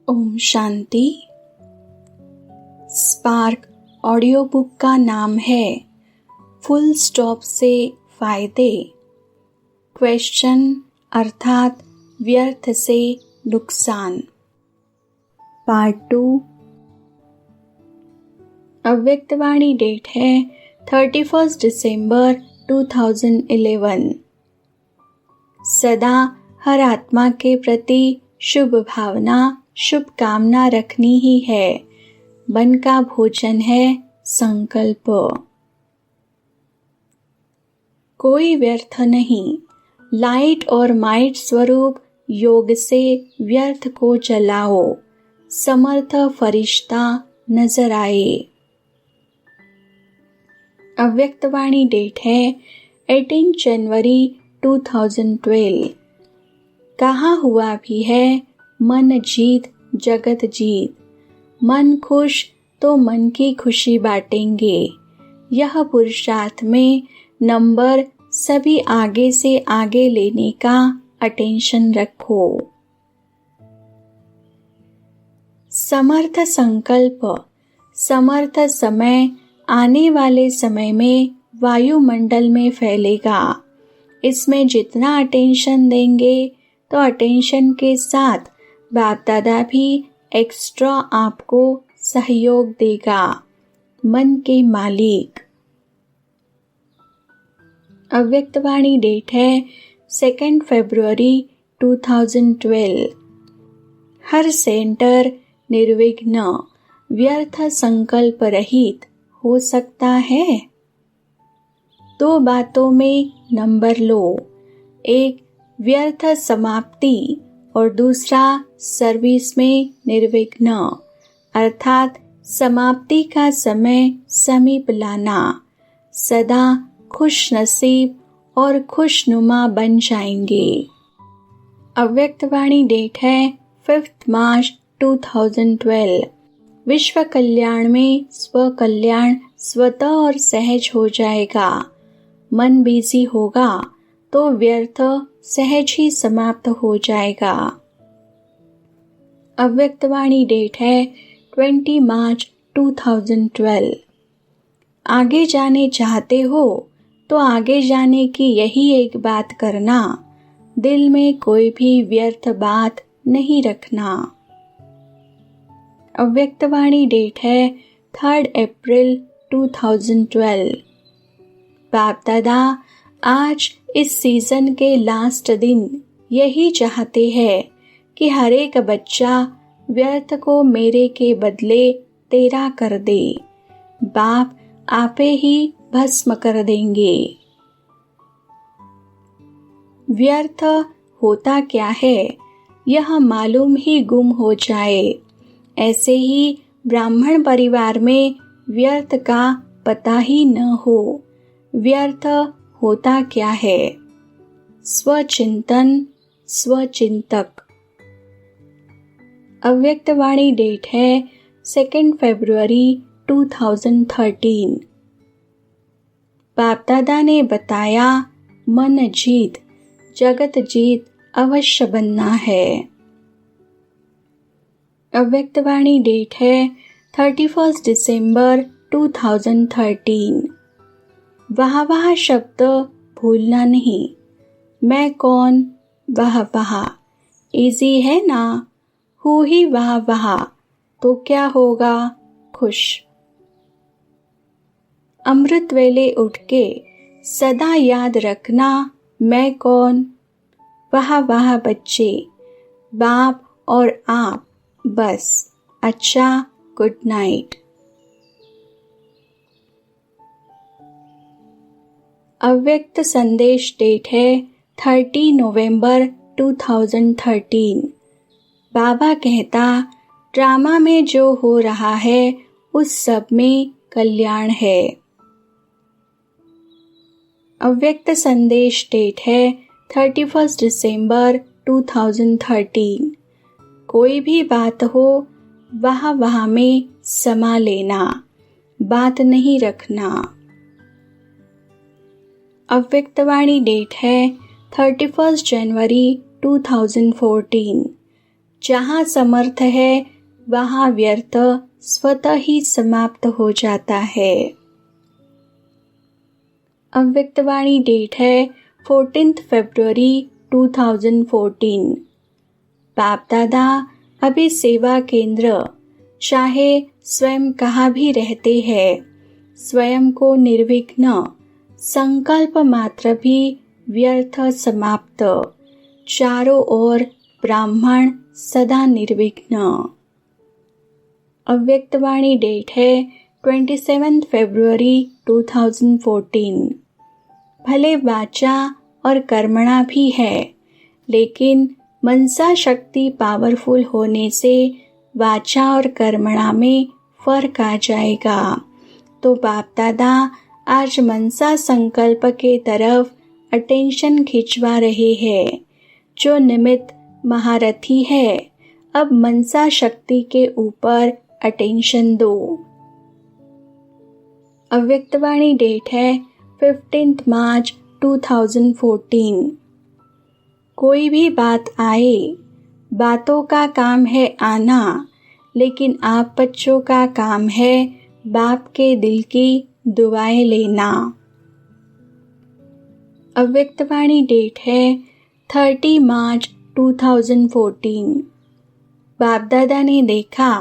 Om Shanti. Spark audio book का नाम है फुल स्टॉप से फायदे। क्वेश्चन अर्थात व्यर्थ से नुकसान। पार्ट 2। अव्यक्तवाणी डेट है 31 दिसंबर 2011। सदा हर आत्मा के प्रति शुभ भावना, शुभकामना रखनी ही है। मन का भोजन है संकल्प। कोई व्यर्थ नहीं। लाइट और माइट स्वरूप योग से व्यर्थ को जलाओ। समर्थ फरिश्ता नजर आए। अव्यक्तवाणी डेट है 18 जनवरी 2012। कहा हुआ भी है मन जीत जगत जीत। मन खुश तो मन की खुशी बांटेंगे। यह पुरुषार्थ में नंबर सभी आगे से आगे लेने का अटेंशन रखो। समर्थ संकल्प। समर्थ समय आने वाले समय में वायुमंडल में फैलेगा। इसमें जितना अटेंशन देंगे तो अटेंशन के साथ बाप दादा भी एक्स्ट्रा आपको सहयोग देगा। मन के मालिक। अव्यक्तवाणी डेट है 2 फरवरी 2012। हर सेंटर निर्विघ्न व्यर्थ संकल्प रहित हो सकता है। 2 बातों में नंबर लो। एक व्यर्थ समाप्ति और दूसरा सर्विस में निर्विघ्न अर्थात समाप्ति का समय समीप लाना। सदा खुश नसीब और खुशनुमा बन जाएंगे। अव्यक्तवाणी डेट है 5 मार्च 2012। विश्व कल्याण में स्व कल्याण स्वतः और सहज हो जाएगा। मन बिजी होगा तो व्यर्थ सहज ही समाप्त हो जाएगा। अव्यक्तवाणी डेट है 20 मार्च 2012। आगे जाने चाहते हो तो आगे जाने की यही एक बात करना। दिल में कोई भी व्यर्थ बात नहीं रखना। अव्यक्तवाणी डेट है 3 अप्रैल 2012। बाप दादा आज इस सीजन के लास्ट दिन यही चाहते हैं कि हर एक बच्चा व्यर्थ को मेरे के बदले तेरा कर दे। बाप आपे ही भस्म कर देंगे। व्यर्थ होता क्या है यह मालूम ही गुम हो जाए। ऐसे ही ब्राह्मण परिवार में व्यर्थ का पता ही न हो। व्यर्थ होता क्या है? स्वचिंतन स्वचिंतक। अव्यक्तवाणी डेट है 2 फरवरी 2013। बाप दादा ने बताया मन जीत जगत जीत अवश्य बनना है। अव्यक्तवाणी डेट है 31 दिसंबर 2013। वाह वाह शब्द भूलना नहीं। मैं कौन? वाह वाह इजी है ना। हूँ ही वाह वाह तो क्या होगा? खुश। अमृत वेले उठ के सदा याद रखना मैं कौन। वाह वाह बच्चे बाप और आप बस। अच्छा गुड नाइट। अव्यक्त संदेश डेट है 30 नवंबर 2013। बाबा कहता ड्रामा में जो हो रहा है उस सब में कल्याण है। अव्यक्त संदेश डेट है 31 दिसंबर 2013। कोई भी बात हो वाह वाह में समा लेना। बात नहीं रखना। अव्यक्तवाणी डेट है 31 जनवरी 2014। जहाँ समर्थ है वहाँ व्यर्थ स्वतः ही समाप्त हो जाता है। अव्यक्तवाणी डेट है 14 फरवरी 2014। बाप दादा अभी सेवा केंद्र चाहे स्वयं कहाँ भी रहते हैं, स्वयं को निर्विघ्न, संकल्प मात्र भी व्यर्थ समाप्त, चारों ओर ब्राह्मण सदा निर्विघ्न। अव्यक्तवाणी डेट है 27 फरवरी 2014। भले वाचा और कर्मणा भी है, लेकिन मनसा शक्ति पावरफुल होने से वाचा और कर्मणा में फर्क आ जाएगा। तो बाप दादा आज मनसा संकल्प के तरफ अटेंशन खिंचवा रहे हैं। जो निमित्त महारथी है, अब मनसा शक्ति के ऊपर अटेंशन दो। अव्यक्तवाणी डेट है 15 मार्च 2014। कोई भी बात आए, बातों का काम है आना, लेकिन आप बच्चों का काम है बाप के दिल की दुआएं लेना। अव्यक्तवाणी डेट है 30 मार्च 2014। बाप दादा ने देखा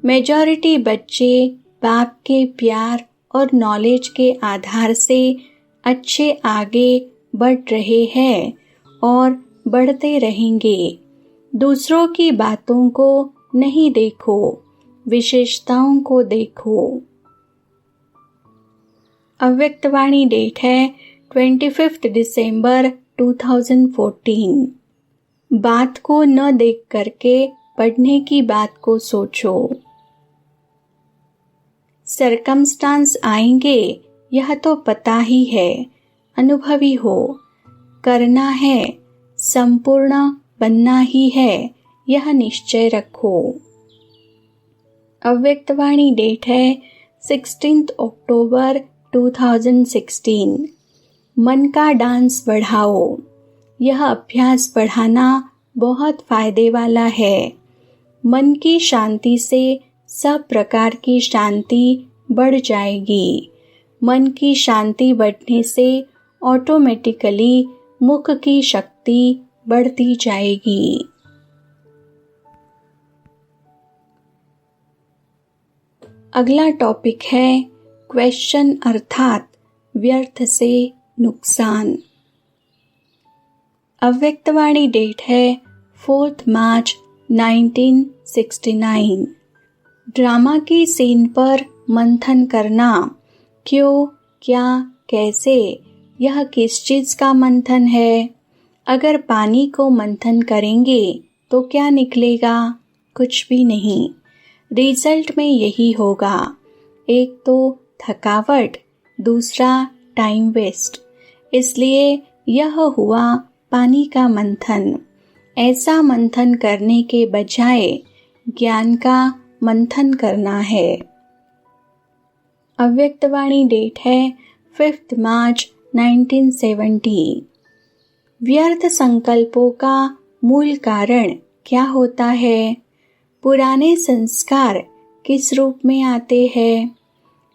मेजॉरिटी बच्चे बाप के प्यार और नॉलेज के आधार से अच्छे आगे बढ़ रहे हैं और बढ़ते रहेंगे। दूसरों की बातों को नहीं देखो, विशेषताओं को देखो। अव्यक्तवाणी डेट है 25 दिसंबर 2014। बात को न देख करके पढ़ने की बात को सोचो। सरकमस्टांस आएंगे यह तो पता ही है, अनुभवी हो। करना है, संपूर्ण बनना ही है, यह निश्चय रखो। अव्यक्तवाणी डेट है 16 अक्टूबर 2016। मन का डांस बढ़ाओ। यह अभ्यास बढ़ाना बहुत फायदे वाला है। मन की शांति से सब प्रकार की शांति बढ़ जाएगी। मन की शांति बढ़ने से ऑटोमेटिकली मुख की शक्ति बढ़ती जाएगी। अगला टॉपिक है क्वेश्चन अर्थात व्यर्थ से नुकसान। अव्यक्तवाणी डेट है 4 मार्च 1969। ड्रामा की सीन पर मंथन करना। क्यों, क्या, कैसे, यह किस चीज का मंथन है? अगर पानी को मंथन करेंगे तो क्या निकलेगा? कुछ भी नहीं। रिजल्ट में यही होगा। एक तो थकावट, दूसरा टाइम वेस्ट। इसलिए यह हुआ पानी का मंथन। ऐसा मंथन करने के बजाय ज्ञान का मंथन करना है। अव्यक्तवाणी डेट है 5 मार्च 1970। व्यर्थ संकल्पों का मूल कारण क्या होता है? पुराने संस्कार किस रूप में आते हैं?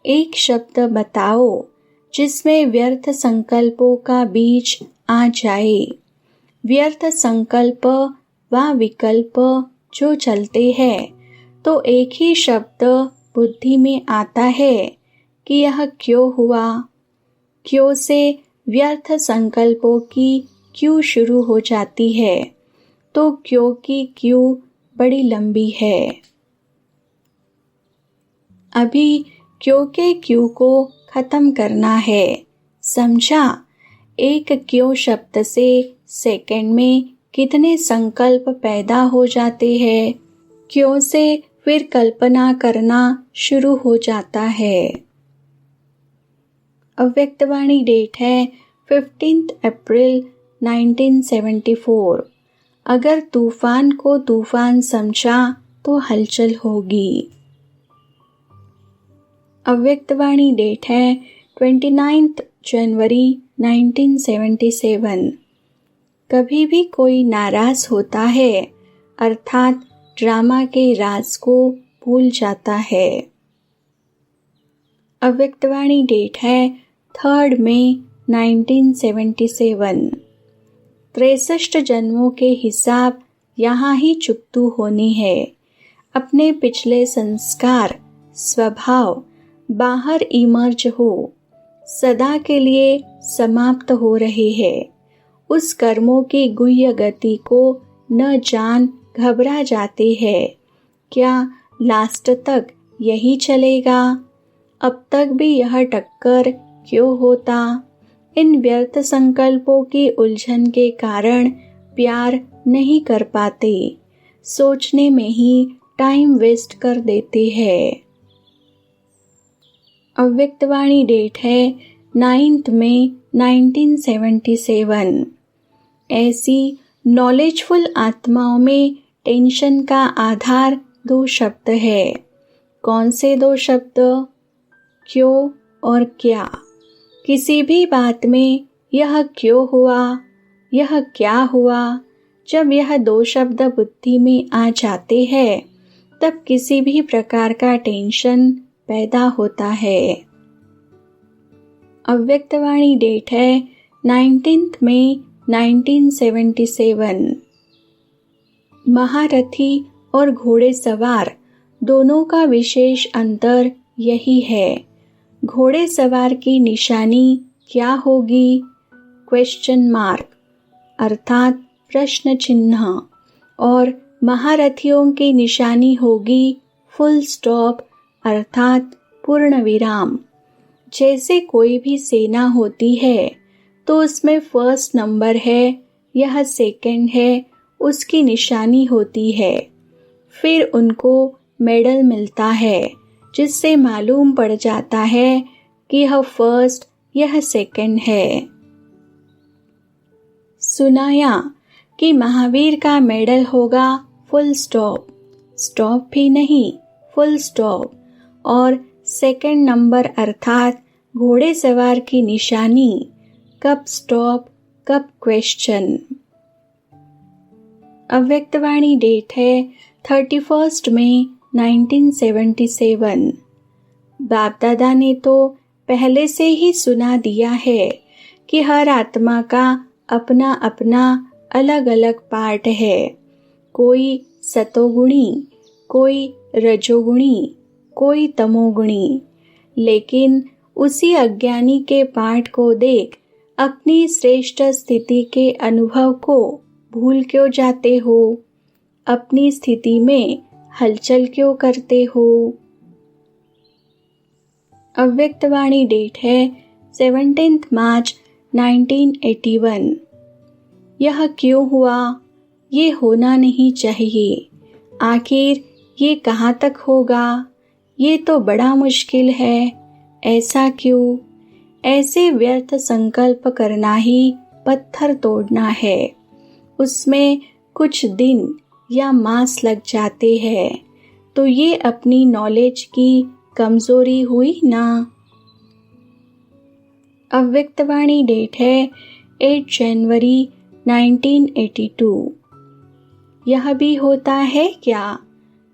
एक शब्द बताओ जिसमें व्यर्थ संकल्पों का बीज आ जाए। व्यर्थ संकल्प व विकल्प जो चलते हैं तो एक ही शब्द बुद्धि में आता है कि यह क्यों हुआ। क्यों से व्यर्थ संकल्पों की क्यों शुरू हो जाती है, तो क्यों की क्यों बड़ी लंबी है। अभी क्यों के क्यों को खत्म करना है, समझा? एक क्यों शब्द से सेकंड में कितने संकल्प पैदा हो जाते हैं। क्यों से फिर कल्पना करना शुरू हो जाता है। अव्यक्तवाणी डेट है 15 अप्रैल 1974। अगर तूफान को तूफान समझा तो हलचल होगी। अव्यक्तवाणी डेट है 29 जनवरी 1977। कभी भी कोई नाराज होता है, अर्थात ड्रामा के राज को भूल जाता है। अव्यक्तवाणी डेट है 3 मई 1977। 63 जन्मों के हिसाब यहाँ ही चुकतू होनी है। अपने पिछले संस्कार स्वभाव बाहर इमर्ज हो सदा के लिए समाप्त हो रहे हैं। उस कर्मों की गुह्य गति को न जान घबरा जाते हैं। क्या लास्ट तक यही चलेगा? अब तक भी यह टक्कर क्यों होता? इन व्यर्थ संकल्पों की उलझन के कारण प्यार नहीं कर पाते, सोचने में ही टाइम वेस्ट कर देते हैं। अव्यक्तवाणी डेट है 9 मई 1977। ऐसी नॉलेजफुल आत्माओं में टेंशन का आधार 2 शब्द है। कौन से 2 शब्द? क्यों और क्या। किसी भी बात में यह क्यों हुआ, यह क्या हुआ, जब यह 2 शब्द बुद्धि में आ जाते हैं तब किसी भी प्रकार का टेंशन पैदा होता है। अव्यक्तवाणी डेट है 19 मई 1977। महारथी और घोड़े सवार दोनों का विशेष अंतर यही है। घोड़े सवार की निशानी क्या होगी? क्वेश्चन मार्क अर्थात प्रश्न चिन्ह, और महारथियों की निशानी होगी फुल स्टॉप अर्थात पूर्ण विराम। जैसे कोई भी सेना होती है तो उसमें फर्स्ट नंबर है, यह सेकंड है, उसकी निशानी होती है। फिर उनको मेडल मिलता है जिससे मालूम पड़ जाता है कि यह फर्स्ट, यह सेकंड है। सुनाया कि महावीर का मेडल होगा फुल स्टॉप, स्टॉप भी नहीं, फुल स्टॉप, और सेकंड नंबर अर्थात घोड़े सवार की निशानी कब स्टॉप कब क्वेश्चन। अव्यक्तवाणी डेट है 31 मई 1977। बाप दादा ने तो पहले से ही सुना दिया है कि हर आत्मा का अपना अपना अलग अलग पार्ट है। कोई सतोगुणी, कोई रजोगुणी, कोई तमोगुणी। लेकिन उसी अज्ञानी के पार्ट को देख अपनी श्रेष्ठ स्थिति के अनुभव को भूल क्यों जाते हो? अपनी स्थिति में हलचल क्यों करते हो? अव्यक्तवाणी डेट है 17 मार्च 1981। यह क्यों हुआ? ये होना नहीं चाहिए। आखिर ये कहाँ तक होगा? ये तो बड़ा मुश्किल है। ऐसा क्यों? ऐसे व्यर्थ संकल्प करना ही पत्थर तोड़ना है। उसमें कुछ दिन या मास लग जाते हैं तो ये अपनी नॉलेज की कमजोरी हुई ना। अव्यक्तवाणी डेट है 8 जनवरी 1982। यह भी होता है क्या?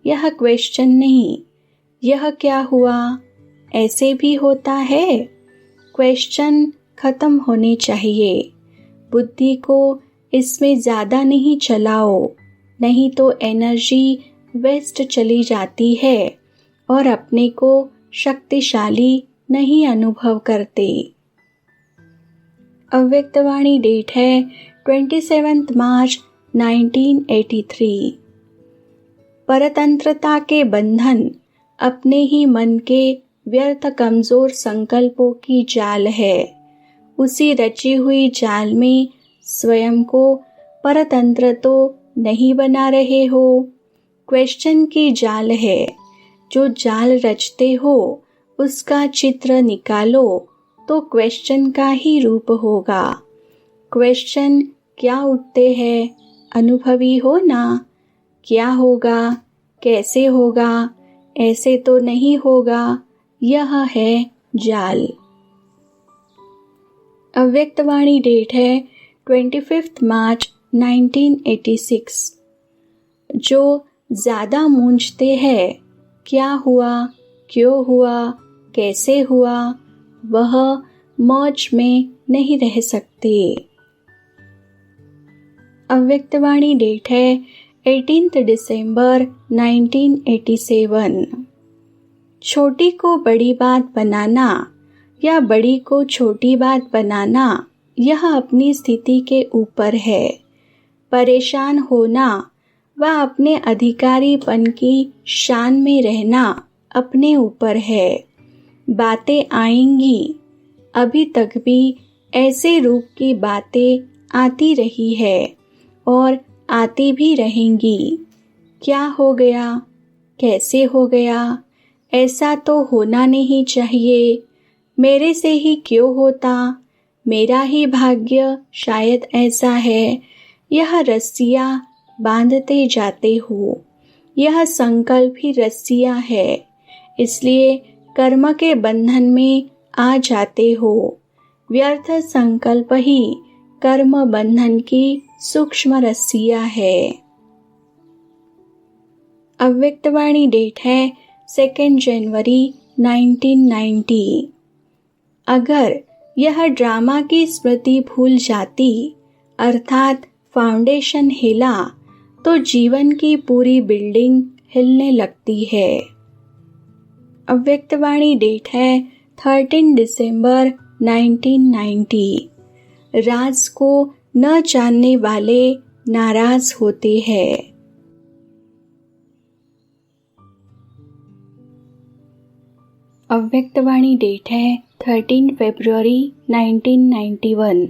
यह क्वेश्चन नहीं, यह क्या हुआ? ऐसे भी होता है। क्वेश्चन खत्म होने चाहिए। बुद्धि को इसमें ज्यादा नहीं चलाओ, नहीं तो एनर्जी वेस्ट चली जाती है और अपने को शक्तिशाली नहीं अनुभव करते। अव्यक्तवाणी डेट है 27 मार्च 1983। परतंत्रता के बंधन अपने ही मन के व्यर्थ कमजोर संकल्पों की जाल है। उसी रची हुई जाल में स्वयं को परतंत्र तो नहीं बना रहे हो। क्वेश्चन की जाल है। जो जाल रचते हो उसका चित्र निकालो तो क्वेश्चन का ही रूप होगा। क्वेश्चन क्या उठते हैं? अनुभवी हो ना। क्या होगा? कैसे होगा? ऐसे तो नहीं होगा। यह है जाल। अव्यक्तवाणी डेट है 25 मार्च 1986। जो ज़्यादा मूंझते हैं, क्या हुआ, क्यों हुआ, कैसे हुआ, वह मौज में नहीं रह सकते। अव्यक्तवाणी डेट है 18 दिसंबर 1987। छोटी को बड़ी बात बनाना या बड़ी को छोटी बात बनाना, यह अपनी स्थिति के ऊपर है। परेशान होना व अपने अधिकारीपन की शान में रहना अपने ऊपर है। बातें आएंगी, अभी तक भी ऐसे रूप की बातें आती रही है और आती भी रहेंगी। क्या हो गया, कैसे हो गया, ऐसा तो होना नहीं चाहिए, मेरे से ही क्यों होता, मेरा ही भाग्य शायद ऐसा है। यह रस्सियाँ बांधते जाते हो, यह संकल्प ही रस्सियाँ है, इसलिए कर्म के बंधन में आ जाते हो। व्यर्थ संकल्प ही कर्म बंधन की सूक्ष्म रस्सियाँ है। अव्यक्तवाणी डेट है 2 जनवरी 1990। अगर यह ड्रामा की स्मृति भूल जाती, अर्थात फाउंडेशन हिला, तो जीवन की पूरी बिल्डिंग हिलने लगती है। अव्यक्तवाणी डेट है 13 दिसंबर 1990। राज को न जानने वाले नाराज होते हैं। अव्यक्तवाणी डेट है 13 फरवरी 1991।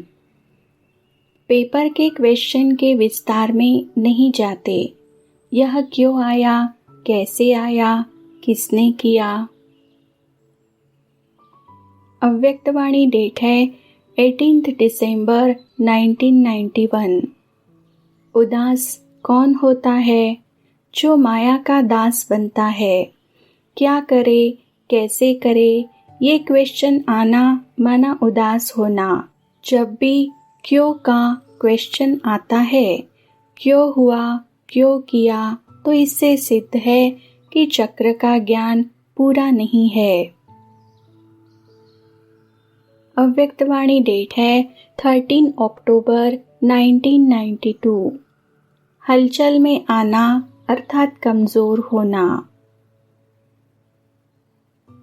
पेपर के क्वेश्चन के विस्तार में नहीं जाते। यह क्यों आया, कैसे आया, किसने किया। अव्यक्तवाणी डेट है 18 दिसंबर 1991। उदास कौन होता है? जो माया का दास बनता है। क्या करे, कैसे करे, ये क्वेश्चन आना माना उदास होना। जब भी क्यों का क्वेश्चन आता है, क्यों हुआ, क्यों किया, तो इससे सिद्ध है कि चक्र का ज्ञान पूरा नहीं है। अव्यक्तवाणी डेट है 13 अक्टूबर 1992। हलचल में आना अर्थात कमजोर होना।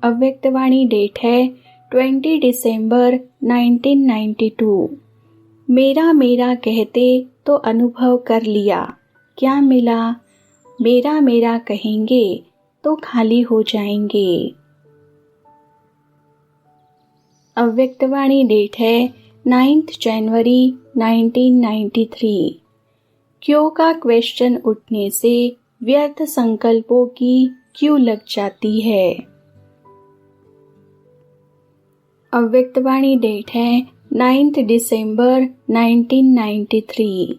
अव्यक्तवाणी डेट है 20 दिसंबर 1992। मेरा मेरा कहते तो अनुभव कर लिया, क्या मिला, मेरा मेरा कहेंगे तो खाली हो जाएंगे। अव्यक्तवाणी डेट है 9 जनवरी 1993। क्यों का क्वेश्चन उठने से व्यर्थ संकल्पों की क्यों लग जाती है। अव्यक्तवाणी डेट है 9 दिसंबर 1993।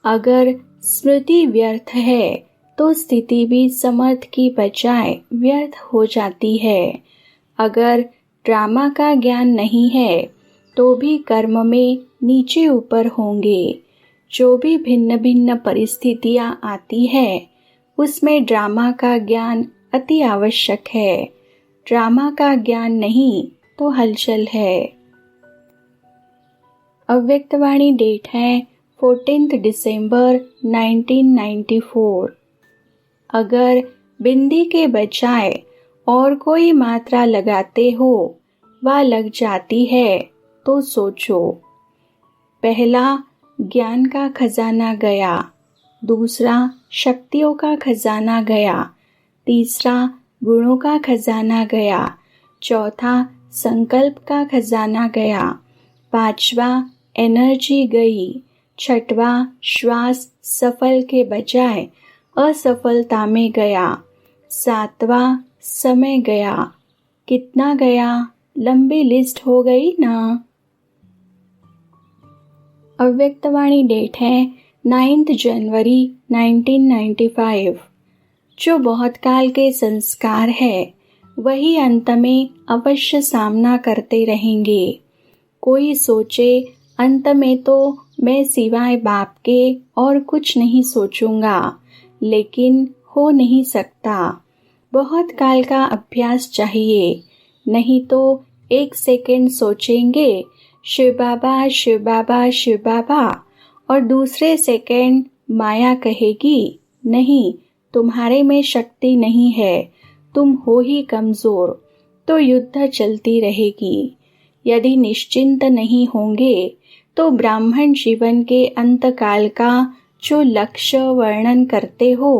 अगर स्मृति व्यर्थ है तो स्थिति भी समर्थ की बजाय व्यर्थ हो जाती है। अगर ड्रामा का ज्ञान नहीं है तो भी कर्म में नीचे ऊपर होंगे। जो भी भिन्न भिन्न परिस्थितियां आती है उसमें ड्रामा का ज्ञान अति आवश्यक है। ड्रामा का ज्ञान नहीं तो हलचल है। अव्यक्तवाणी डेट है 14 दिसंबर 1994। अगर बिंदी के बजाय और कोई मात्रा लगाते हो व लग जाती है तो सोचो। पहला ज्ञान का खजाना गया, दूसरा शक्तियों का खजाना गया, तीसरा गुणों का खजाना गया, चौथा संकल्प का खजाना गया, पांचवा एनर्जी गई, छठवा श्वास सफल के बजाय असफलता में गया, सातवां समय गया। कितना गया? लंबी लिस्ट हो गई ना। अव्यक्तवाणी डेट है 9 जनवरी 1995। जो बहुत काल के संस्कार है वही अंत में अवश्य सामना करते रहेंगे। कोई सोचे अंत में तो मैं सिवाय बाप के और कुछ नहीं सोचूंगा, लेकिन हो नहीं सकता। बहुत काल का अभ्यास चाहिए, नहीं तो 1 सेकंड सोचेंगे शिव बाबा शिव बाबा शिव बाबा और दूसरे सेकंड माया कहेगी नहीं, तुम्हारे में शक्ति नहीं है, तुम हो ही कमजोर। तो युद्ध चलती रहेगी। यदि निश्चिंत नहीं होंगे तो ब्राह्मण जीवन के अंतकाल का जो लक्ष्य वर्णन करते हो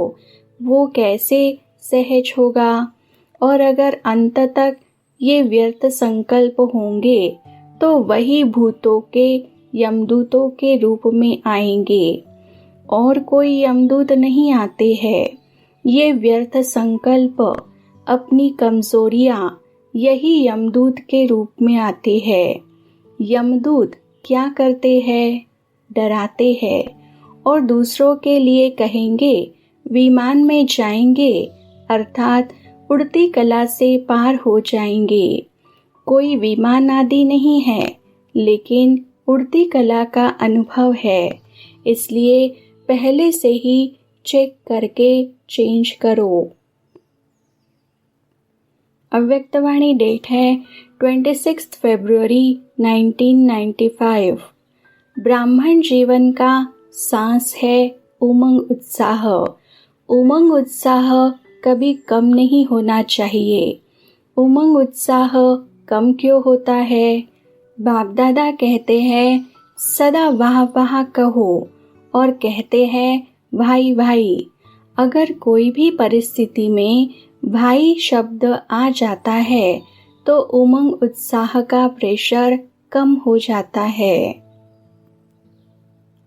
वो कैसे सहज होगा। और अगर अंत तक ये व्यर्थ संकल्प होंगे तो वही भूतों के यमदूतों के रूप में आएंगे, और कोई यमदूत नहीं आते हैं। ये व्यर्थ संकल्प, अपनी कमजोरियां, यही यमदूत के रूप में आते हैं। यमदूत क्या करते हैं? डराते हैं और दूसरों के लिए कहेंगे विमान में जाएंगे, अर्थात उड़ती कला से पार हो जाएंगे। कोई विमान आदि नहीं है, लेकिन उड़ती कला का अनुभव है। इसलिए पहले से ही चेक करके चेंज करो। अव्यक्तवाणी डेट है 26 फरवरी 1995। ब्राह्मण जीवन का सांस है उमंग उत्साह। उमंग उत्साह कभी कम नहीं होना चाहिए। उमंग उत्साह कम क्यों होता है? बाप दादा कहते हैं सदा वाह वाह कहो और कहते हैं भाई भाई। अगर कोई भी परिस्थिति में भाई शब्द आ जाता है तो उमंग उत्साह का प्रेशर कम हो जाता है।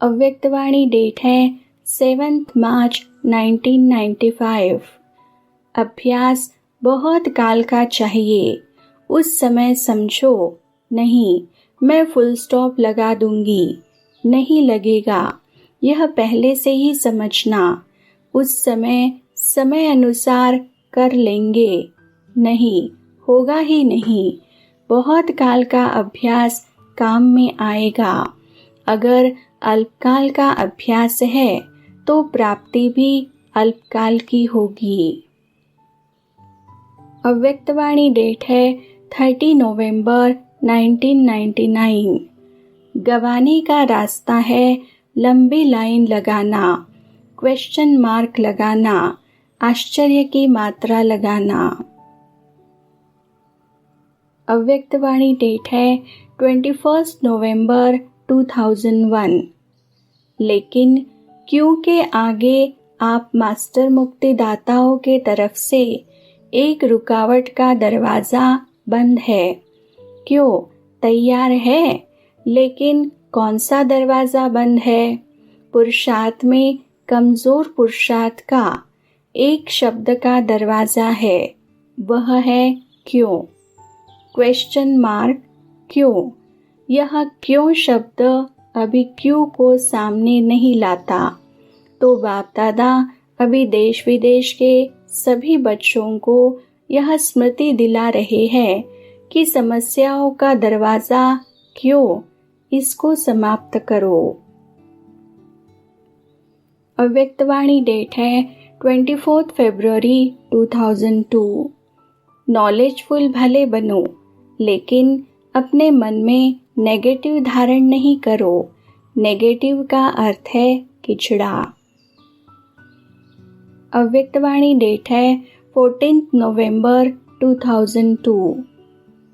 अव्यक्तवाणी डेट है 7 मार्च 1995। अभ्यास बहुत काल का चाहिए। उस समय समझो नहीं, मैं फुल स्टॉप लगा दूंगी, नहीं लगेगा। यह पहले से ही समझना। उस समय अनुसार कर लेंगे, नहीं होगा ही नहीं। बहुत काल का अभ्यास काम में आएगा। अगर अल्पकाल का अभ्यास है तो प्राप्ति भी अल्पकाल की होगी। अव्यक्तवाणी डेट है 30 नवंबर 1999। गंवाने का रास्ता है लंबी लाइन लगाना, क्वेश्चन मार्क लगाना, आश्चर्य की मात्रा लगाना। अव्यक्तवाणी डेट है 21 नवंबर 2001। लेकिन क्योंकि आगे आप मास्टर मुक्तिदाताओं के तरफ से एक रुकावट का दरवाजा बंद है। क्यों? तैयार है, लेकिन कौन सा दरवाजा बंद है? पुरुषार्थ में कमजोर पुरुषार्थ का एक शब्द का दरवाजा है, वह है क्यों। क्वेश्चन मार्क क्यों। यह क्यों शब्द अभी क्यों को सामने नहीं लाता। तो बाप दादा अभी देश विदेश के सभी बच्चों को यह स्मृति दिला रहे हैं कि समस्याओं का दरवाजा क्यों, इसको समाप्त करो। अव्यक्तवाणी डेट है 24 फरवरी 2002। नॉलेजफुल भले बनो, लेकिन अपने मन में नेगेटिव धारण नहीं करो। नेगेटिव का अर्थ है किचड़ा। अव्यक्तवाणी डेट है 14 नवंबर 2002।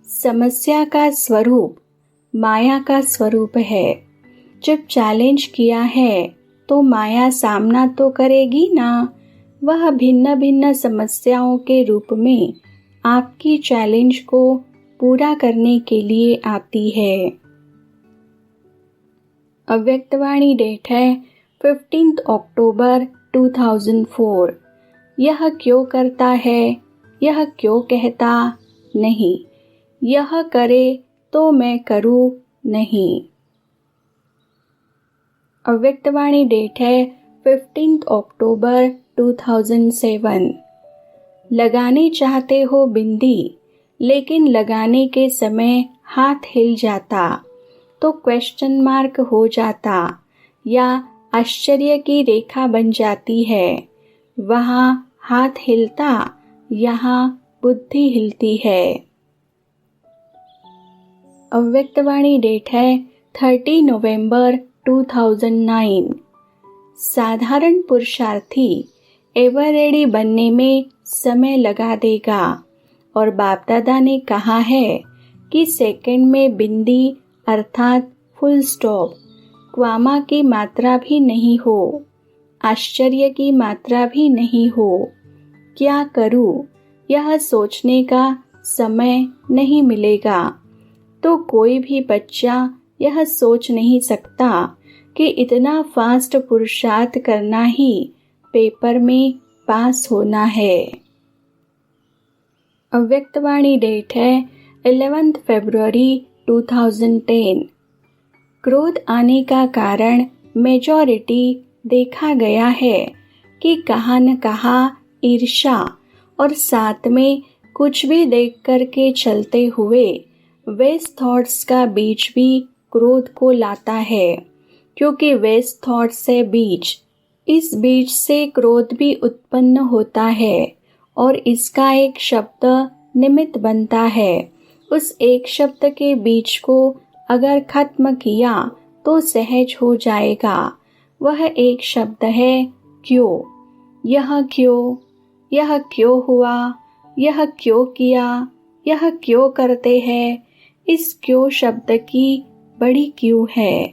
समस्या का स्वरूप माया का स्वरूप है। जब चैलेंज किया है तो माया सामना तो करेगी ना। वह भिन्न भिन्न समस्याओं के रूप में आपकी चैलेंज को पूरा करने के लिए आती है। अव्यक्तवाणी डेट है 15 अक्टूबर 2004। यह क्यों करता है, यह क्यों कहता नहीं, यह करे तो मैं करूं नहीं। अव्यक्तवाणी डेट है 15 अक्टूबर 2007। लगाने चाहते हो बिंदी, लेकिन लगाने के समय हाथ हिल जाता तो क्वेश्चन मार्क हो जाता या आश्चर्य की रेखा बन जाती है। वहाँ हाथ हिलता, यहाँ बुद्धि हिलती है। अव्यक्तवाणी डेट है 30 नवंबर 2009। साधारण पुरुषार्थी एवर रेडी बनने में समय लगा देगा और बाप दादा ने कहा है कि सेकंड में बिंदी अर्थात फुल स्टॉप, क्वामा की मात्रा भी नहीं हो, आश्चर्य की मात्रा भी नहीं हो। क्या करूं, यह सोचने का समय नहीं मिलेगा। तो कोई भी बच्चा यह सोच नहीं सकता कि इतना फास्ट पुरुषार्थ करना ही पेपर में पास होना है। अव्यक्तवाणी डेट है 11 फरवरी 2010। क्रोध आने का कारण मेजॉरिटी देखा गया है कि कहाँ न कहाँ ईर्ष्या और साथ में कुछ भी देख करके चलते हुए वेस्ट थॉट्स का बीज भी क्रोध को लाता है, क्योंकि वेस्ट थॉट से बीज, इस बीज से क्रोध भी उत्पन्न होता है और इसका एक शब्द निमित्त बनता है। उस एक शब्द के बीज को अगर खत्म किया तो सहज हो जाएगा। वह एक शब्द है क्यों। यह क्यों हुआ, यह क्यों किया, यह क्यों करते हैं, इस क्यों शब्द की बड़ी क्यों है।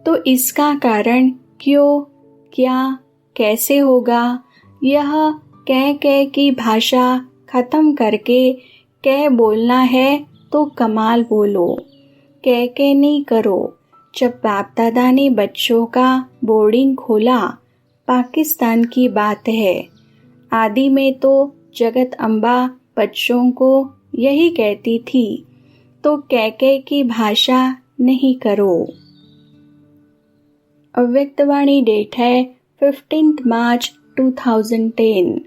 तो इसका कारण क्यों, क्या, कैसे होगा, यह कह की भाषा खत्म करके कह बोलना है तो कमाल बोलो, कह नहीं करो। जब बाप दादा ने बच्चों का बोर्डिंग खोला, पाकिस्तान की बात है, आदि में तो जगत अम्बा बच्चों को यही कहती थी, तो कह की भाषा नहीं करो। अव्यक्तवाणी डेट है 15 मार्च 2010।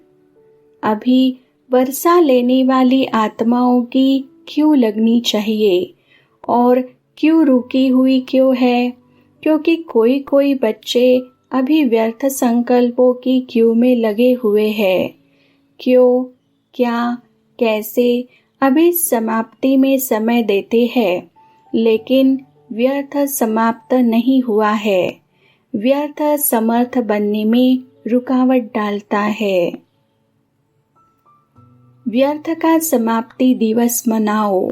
अभी वर्षा लेने वाली आत्माओं की क्यों लगनी चाहिए और क्यों रुकी हुई क्यों है, क्योंकि कोई बच्चे अभी व्यर्थ संकल्पों की क्यू में लगे हुए हैं। क्यों, क्या, कैसे अभी समाप्ति में समय देते हैं, लेकिन व्यर्थ समाप्त नहीं हुआ है, व्यर्थ समर्थ बनने में रुकावट डालता है। व्यर्थ का समाप्ति दिवस मनाओ।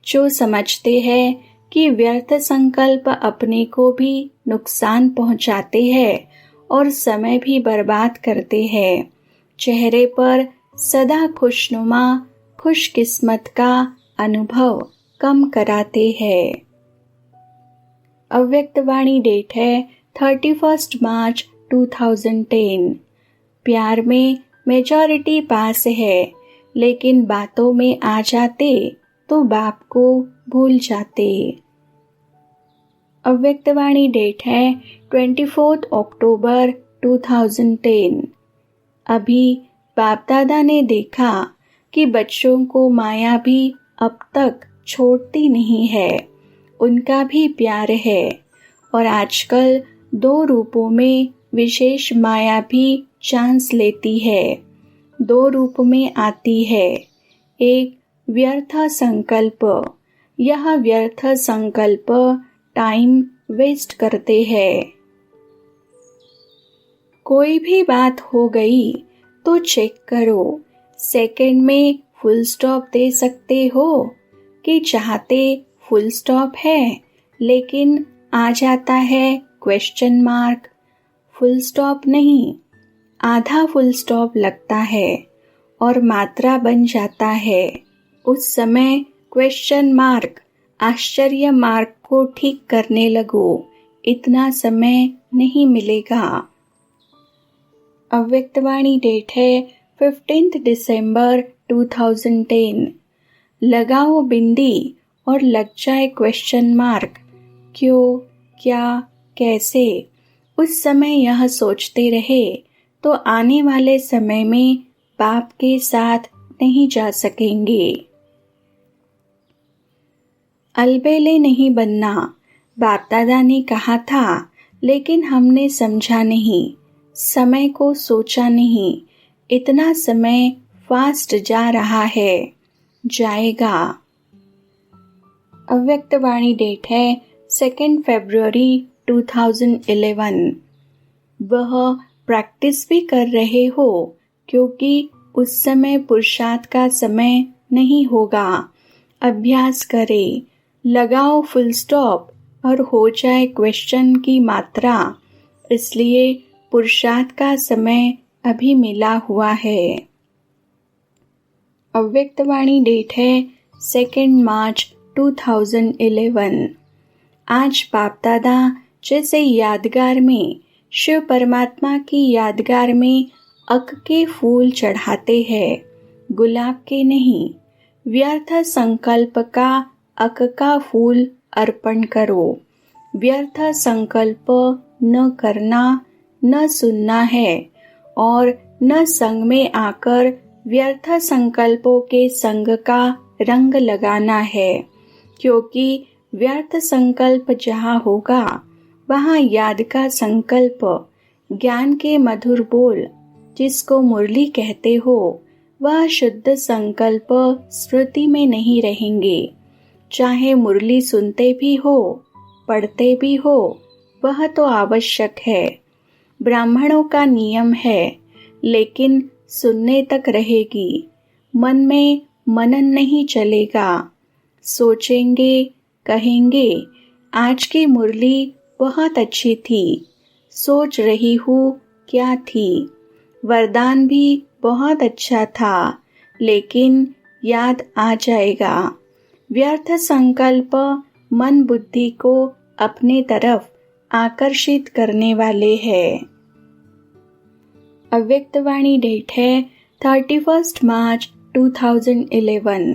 जो समझते हैं कि व्यर्थ संकल्प अपने को भी नुकसान पहुंचाते हैं और समय भी बर्बाद करते हैं, चेहरे पर सदा खुशनुमा खुशकिस्मत का अनुभव कम कराते हैं। अव्यक्तवाणी डेट है 31 मार्च 2010। प्यार में मेजॉरिटी पास है, लेकिन बातों में आ जाते तो बाप को भूल जाते। अव्यक्तवाणी डेट है 24 अक्टूबर 2010। अभी बाप दादा ने देखा कि बच्चों को माया भी अब तक छोड़ती नहीं है, उनका भी प्यार है और आजकल 2 रूपों में विशेष माया भी चांस लेती है, 2 रूप में आती है। एक व्यर्थ संकल्प, यह व्यर्थ संकल्प टाइम वेस्ट करते हैं। कोई भी बात हो गई तो चेक करो, सेकंड में फुल स्टॉप दे सकते हो कि चाहते फुल स्टॉप है लेकिन आ जाता है क्वेश्चन मार्क। फुल स्टॉप नहीं, आधा फुल स्टॉप लगता है और मात्रा बन जाता है। उस समय क्वेश्चन मार्क, आश्चर्य मार्क को ठीक करने लगो, इतना समय नहीं मिलेगा। अव्यक्तवाणी डेट है 15 दिसंबर 2010। लगाओ बिंदी और लग जाए क्वेश्चन मार्क, क्यों, क्या, कैसे। उस समय यह सोचते रहे तो आने वाले समय में बाप के साथ नहीं जा सकेंगे। अलबेले नहीं बनना। बाप दादा ने कहा था लेकिन हमने समझा नहीं, समय को सोचा नहीं। इतना समय फास्ट जा रहा है, जाएगा। अव्यक्त वाणी डेट है 2 फरवरी 2011। वह प्रैक्टिस भी कर रहे हो क्योंकि उस समय पुरुषार्थ का समय नहीं होगा। अभ्यास करें, लगाओ फुल स्टॉप और हो जाए क्वेश्चन की मात्रा। इसलिए पुरुषार्थ का समय अभी मिला हुआ है। अव्यक्त वाणी डेट है 2 मार्च 2011। आज बाप दादा जैसे यादगार में, शिव परमात्मा की यादगार में अक के फूल चढ़ाते हैं, गुलाब के नहीं। व्यर्थ संकल्प का अक का फूल अर्पण करो। व्यर्थ संकल्प न करना, न सुनना है और न संग में आकर व्यर्थ संकल्पों के संग का रंग लगाना है, क्योंकि व्यर्थ संकल्प जहाँ होगा वहाँ याद का संकल्प, ज्ञान के मधुर बोल जिसको मुरली कहते हो, वह शुद्ध संकल्प स्मृति में नहीं रहेंगे। चाहे मुरली सुनते भी हो, पढ़ते भी हो, वह तो आवश्यक है, ब्राह्मणों का नियम है, लेकिन सुनने तक रहेगी। मन में मनन नहीं चलेगा। सोचेंगे, कहेंगे आज की मुरली बहुत अच्छी थी, सोच रही हूँ क्या थी। वरदान भी बहुत अच्छा था, लेकिन याद आ जाएगा। व्यर्थ संकल्प मन बुद्धि को अपने तरफ आकर्षित करने वाले हैं। अव्यक्त वाणी डेट है 31 मार्च 2011।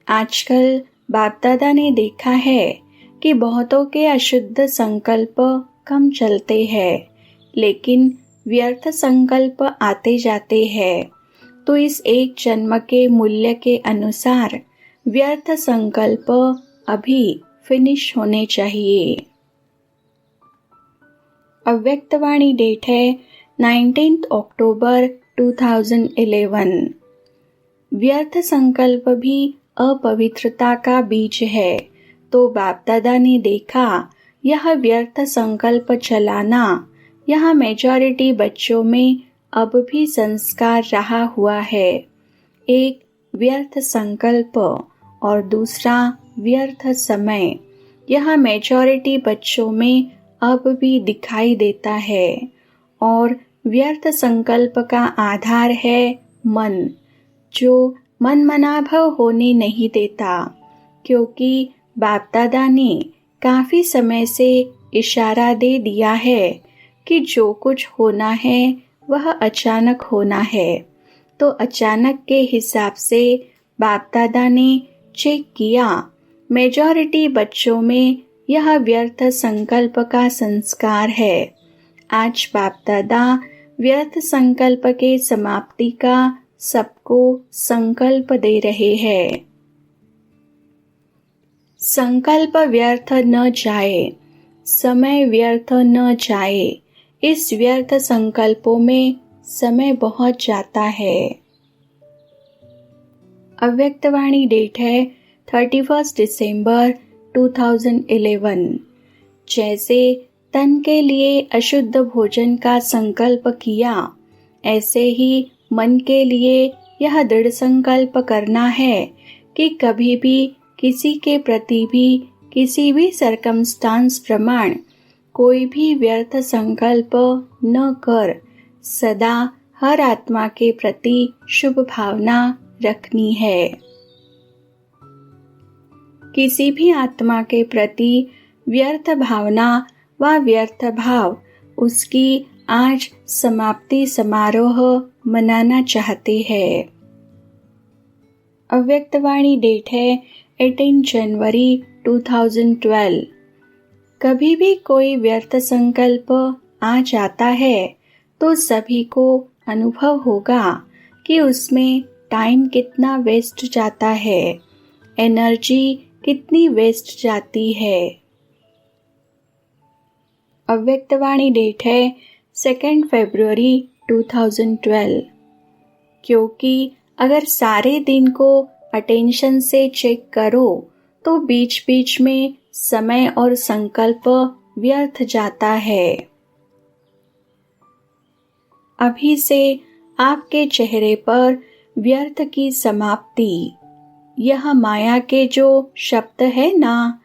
आजकल बाप दादा ने देखा है कि बहुतों के अशुद्ध संकल्प कम चलते हैं, लेकिन व्यर्थ संकल्प आते जाते हैं। तो इस एक जन्म के मूल्य के अनुसार व्यर्थ संकल्प अभी फिनिश होने चाहिए। अव्यक्त वाणी डेट है 19 अक्टूबर 2011। व्यर्थ संकल्प भी अपवित्रता का बीज है। तो बाप दादा ने देखा यह व्यर्थ संकल्प चलाना, यह मेजॉरिटी बच्चों में अब भी संस्कार रहा हुआ है। एक व्यर्थ संकल्प और दूसरा व्यर्थ समय, यह मेजॉरिटी बच्चों में अब भी दिखाई देता है। और व्यर्थ संकल्प का आधार है मन, जो मन मनाभव होने नहीं देता, क्योंकि बाप दादा ने काफी समय से इशारा दे दिया है कि जो कुछ होना है वह अचानक होना है। तो अचानक के हिसाब से बाप दादा ने चेक किया, मेजॉरिटी बच्चों में यह व्यर्थ संकल्प का संस्कार है। आज बाप दादा व्यर्थ संकल्प के समाप्ति का सबको संकल्प दे रहे हैं। संकल्प व्यर्थ न जाए, समय व्यर्थ न जाए। इस व्यर्थ संकल्पों में समय बहुत जाता है। अव्यक्त वाणी डेट है 31 दिसंबर 2011। जैसे तन के लिए अशुद्ध भोजन का संकल्प किया, ऐसे ही मन के लिए यह दृढ़ संकल्प करना है कि कभी भी किसी के प्रति भी किसी भी सर्कमस्टांस प्रमाण कोई भी व्यर्थ संकल्प न कर सदा हर आत्मा के प्रति शुभ भावना रखनी है। किसी भी आत्मा के प्रति व्यर्थ भावना व व्यर्थ भाव उसकी आज समाप्ति समारोह मनाना चाहते हैं। अव्यक्त वाणी डेट है 18 जनवरी 2012। कभी भी कोई व्यर्थ संकल्प आ जाता है तो सभी को अनुभव होगा कि उसमें टाइम कितना वेस्ट जाता है, एनर्जी कितनी वेस्ट जाती है। अव्यक्तवाणी डेट है 2 फरवरी 2012। क्योंकि अगर सारे दिन को अटेंशन से चेक करो तो बीच बीच में समय और संकल्प व्यर्थ जाता है। अभी से आपके चेहरे पर व्यर्थ की समाप्ति, यह माया के जो शब्द है ना,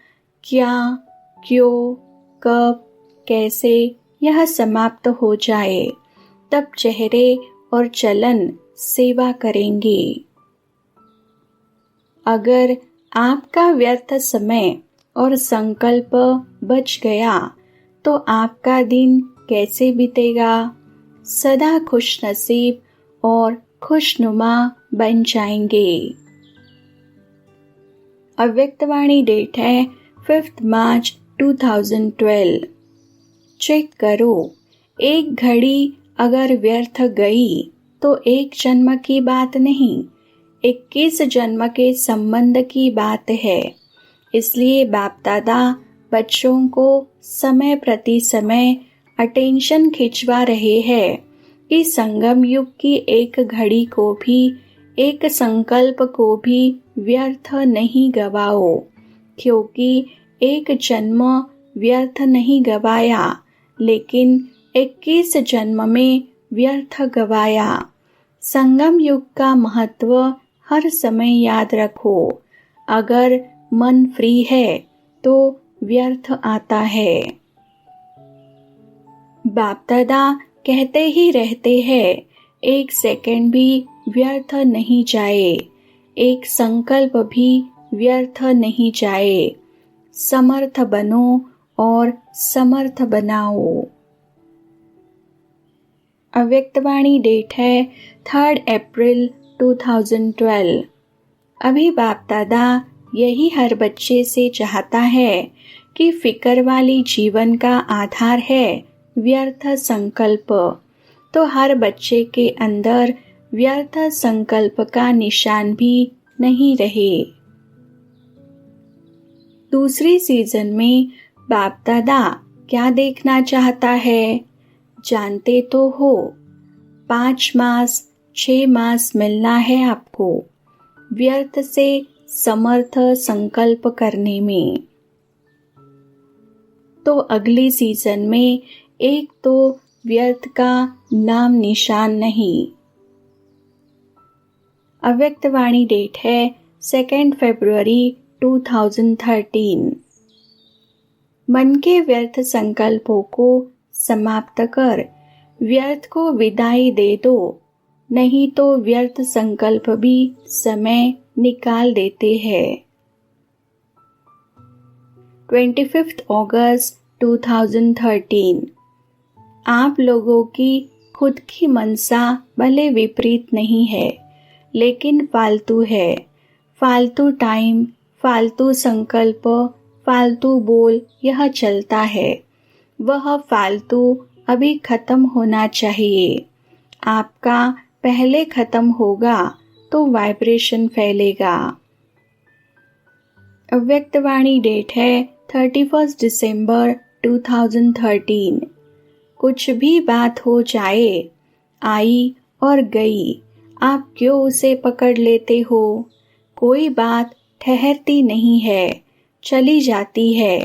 क्या, क्यों, कब, कैसे, यह समाप्त हो जाए, तब चेहरे और चलन सेवा करेंगे। अगर आपका व्यर्थ समय और संकल्प बच गया तो आपका दिन कैसे बीतेगा? सदा खुश नसीब और खुशनुमा बन जाएंगे। अव्यक्तवाणी डेट है 5 मार्च 2012। चेक करो, एक घड़ी अगर व्यर्थ गई तो एक जन्म की बात नहीं, 21 जन्म के संबंध की बात है। इसलिए बाप दादा बच्चों को समय प्रति समय अटेंशन खिंचवा रहे हैं कि संगम युग की एक घड़ी को भी, एक संकल्प को भी व्यर्थ नहीं गवाओ। क्योंकि एक जन्म व्यर्थ नहीं गवाया, लेकिन 21 जन्म में व्यर्थ गवाया। संगम युग का महत्व हर समय याद रखो। अगर मन फ्री है तो व्यर्थ आता है। बाप दादा कहते ही रहते हैं, एक सेकंड भी व्यर्थ नहीं जाए, एक संकल्प भी व्यर्थ नहीं जाए। समर्थ बनो और समर्थ बनाओ। अव्यक्तवाणी डेट है 3 अप्रैल 2012। अभी बाप दादा यही हर बच्चे से चाहता है कि फिक्र वाली जीवन का आधार है व्यर्थ संकल्प। तो हर बच्चे के अंदर व्यर्थ संकल्प का निशान भी नहीं रहे। दूसरी सीजन में बाप दादा क्या देखना चाहता है जानते तो हो। 5 मास 6 मास मिलना है आपको व्यर्थ से समर्थ संकल्प करने में। तो अगली सीजन में एक तो व्यर्थ का नाम निशान नहीं। अव्यक्तवाणी डेट है 2 फरवरी 2013। मन के व्यर्थ संकल्पों को समाप्त कर व्यर्थ को विदाई दे दो, नहीं तो व्यर्थ संकल्प भी समय निकाल देते हैं। 25 अगस्त 2013। आप लोगों की खुद की मनसा भले विपरीत नहीं है, लेकिन फालतू है। फालतू टाइम, फालतू संकल्प, फालतू बोल यह चलता है। वह फालतू अभी खत्म होना चाहिए। आपका पहले खत्म होगा तो वाइब्रेशन फैलेगा। अव्यक्तवाणी डेट है 31 दिसंबर 2013। कुछ भी बात हो जाए, आई और गई, आप क्यों उसे पकड़ लेते हो? कोई बात ठहरती नहीं है, चली जाती है,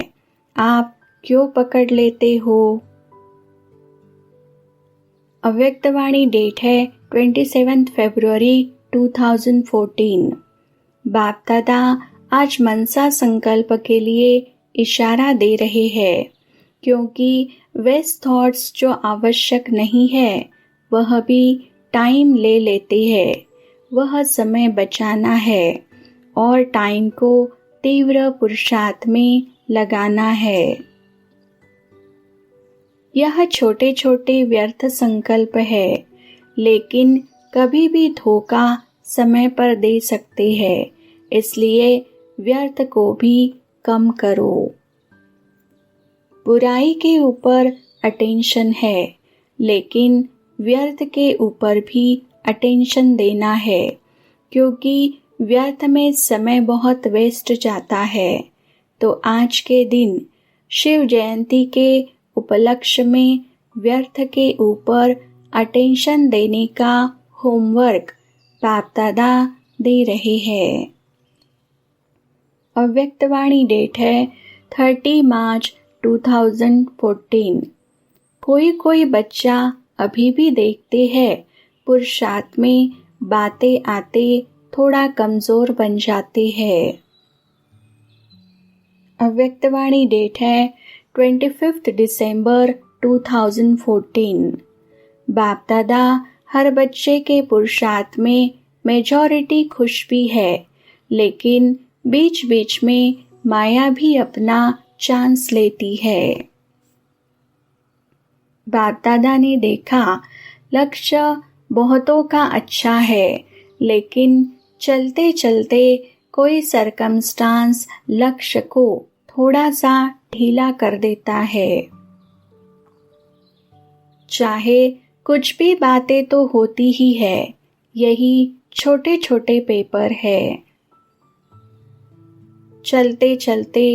आप क्यों पकड़ लेते हो? अव्यक्तवाणी डेट है 27 फरवरी 2014। बाप दादा आज मनसा संकल्प के लिए इशारा दे रहे हैं, क्योंकि वेस्ट थॉट्स जो आवश्यक नहीं है वह भी टाइम ले लेते हैं। वह समय बचाना है और टाइम को तीव्र पुरुषार्थ में लगाना है। यह छोटे छोटे व्यर्थ संकल्प है, लेकिन कभी भी धोखा समय पर दे सकते हैं। इसलिए व्यर्थ को भी कम करो। बुराई के ऊपर अटेंशन है, लेकिन व्यर्थ के ऊपर भी अटेंशन देना है, क्योंकि व्यर्थ में समय बहुत वेस्ट जाता है। तो आज के दिन शिव जयंती के उपलक्ष्य में व्यर्थ के ऊपर अटेंशन देने का होमवर्क बाप दादा दे रहे हैं। अव्यक्तवाणी डेट है 30 मार्च 2014। कोई बच्चा अभी भी देखते हैं पुरुषार्थ में बातें आते थोड़ा कमजोर बन जाते हैं। अव्यक्तवाणी डेट है 25 दिसंबर 2014। बाप दादा हर बच्चे के पुरुषार्थ में मेजॉरिटी खुश भी है, लेकिन बीच बीच में माया भी अपना चांस लेती है। बाप दादा ने देखा लक्ष्य बहुतों का अच्छा है, लेकिन चलते चलते कोई सरकमस्टांस लक्ष्य को थोड़ा सा ढीला कर देता है। चाहे कुछ भी बातें तो होती ही है, यही छोटे छोटे पेपर है। चलते चलते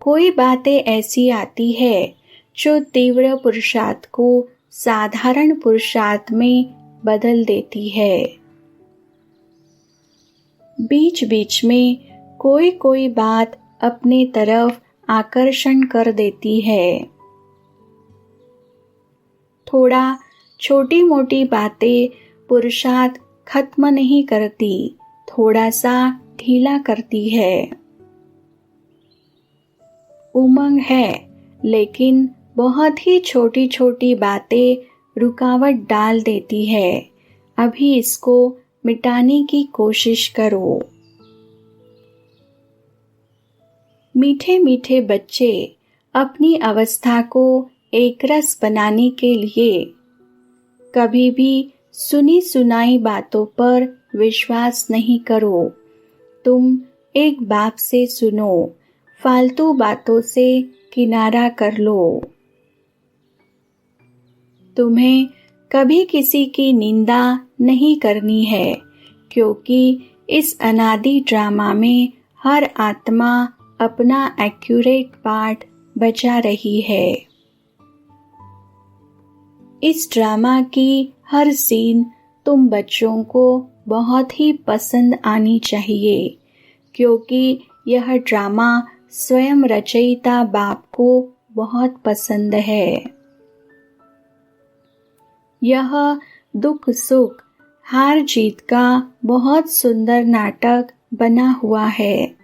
कोई बातें ऐसी आती है जो तीव्र पुरुषार्थ को साधारण पुरुषार्थ में बदल देती है। बीच बीच में कोई बात अपने तरफ आकर्षण कर देती है। थोड़ा छोटी मोटी बातें पुरुषार्थ खत्म नहीं करती, थोड़ा सा ढीला करती है। उमंग है, लेकिन बहुत ही छोटी छोटी बातें रुकावट डाल देती है। अभी इसको मिटाने की कोशिश करो। मीठे मीठे बच्चे अपनी अवस्था को एकरस बनाने के लिए कभी भी सुनी सुनाई बातों पर विश्वास नहीं करो। तुम एक बाप से सुनो, फालतू बातों से किनारा कर लो। तुम्हें कभी किसी की निंदा नहीं करनी है, क्योंकि इस अनादि ड्रामा में हर आत्मा अपना एक्यूरेट पार्ट बजा रही है। इस ड्रामा की हर सीन तुम बच्चों को बहुत ही पसंद आनी चाहिए, क्योंकि यह ड्रामा स्वयं रचयिता बाप को बहुत पसंद है। यह दुख सुख हार जीत का बहुत सुंदर नाटक बना हुआ है।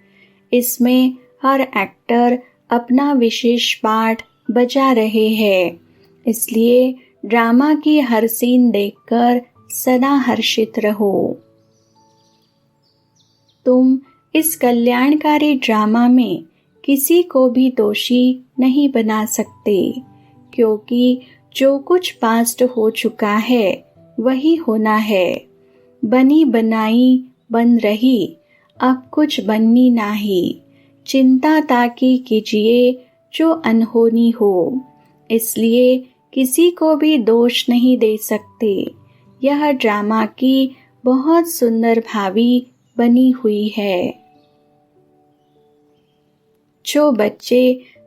इसमें हर एक्टर अपना विशेष पार्ट बजा रहे हैं, इसलिए ड्रामा की हर सीन देखकर सदा हर्षित रहो। तुम इस कल्याणकारी ड्रामा में किसी को भी दोषी नहीं बना सकते, क्योंकि जो कुछ पास्ट हो चुका है वही होना है। बनी बनाई बन रही, अब कुछ बननी नहीं। चिंता ताकि कीजिए जो अनहोनी हो, इसलिए किसी को भी दोष नहीं दे सकते। यह ड्रामा की बहुत सुंदर भावी बनी हुई है। जो बच्चे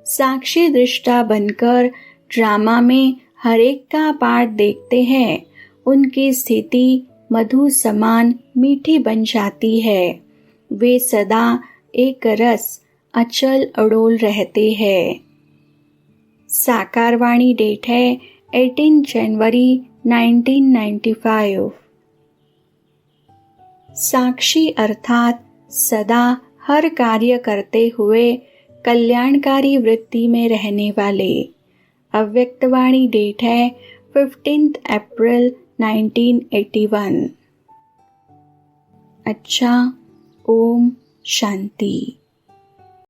साक्षी दृष्टा बनकर ड्रामा में हर एक का पार्ट देखते हैं, उनकी स्थिति मधु समान मीठी बन जाती है। वे सदा एक रस अचल अडोल रहते हैं। साकारवाणी डेट है 18 जनवरी 1995। साक्षी अर्थात सदा हर कार्य करते हुए कल्याणकारी वृत्ति में रहने वाले। अव्यक्तवाणी डेट है 15 अप्रैल 1981। अच्छा, ओम शांति।